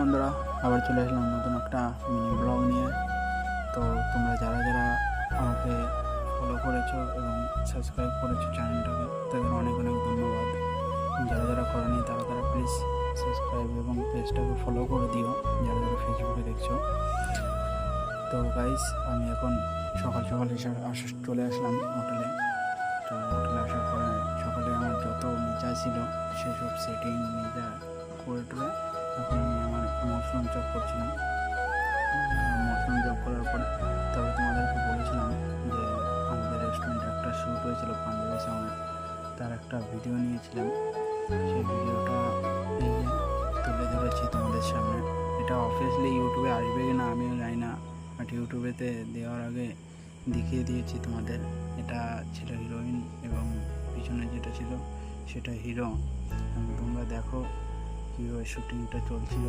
বন্ধুরা, আবার চলে আসলাম নতুন একটা মিনি ব্লগ নিয়ে। তো তোমরা যারা যারা আমাকে ফলো করেছো এবং সাবস্ক্রাইব করেছো চ্যানেলটাকে, তাদের অনেক অনেক ধন্যবাদ। যারা যারা করেনি তারা তারা প্লিজ সাবস্ক্রাইব এবং পেজটাকে ফলো করে দিও, যারা যারা ফেসবুকে দেখছো। তো গাইস, আমি এখন সকাল সকাল চলে আসলাম হোটেলে। তো হোটেলে আসার পরে সকালে আমার যত মেচা ছিল সেসব সেটিং নিজা করে টুরে এখন আমি আমার মশরুম চপ করছিলাম। মশরুম চপ করার পরে তবে তোমাদেরকে বলেছিলাম যে আমাদের রেস্টুরেন্টে একটা শ্যুট হয়েছিল পাঞ্জাবি সামনে, তার একটা ভিডিও নিয়েছিলাম। সেই ভিডিওটা এই যে তুলে ধরেছি তোমাদের সামনে। এটা অবভিয়াসলি ইউটিউবে আসবে কি না আমিও জানি না, বাট ইউটিউবেতে দেওয়ার আগে দেখিয়ে দিয়েছি তোমাদের। এটা ছিল হিরোইন এবং পিছনে যেটা ছিল সেটা হিরো। তোমরা দেখো কীভাবে শ্যুটিংটা চলছিল।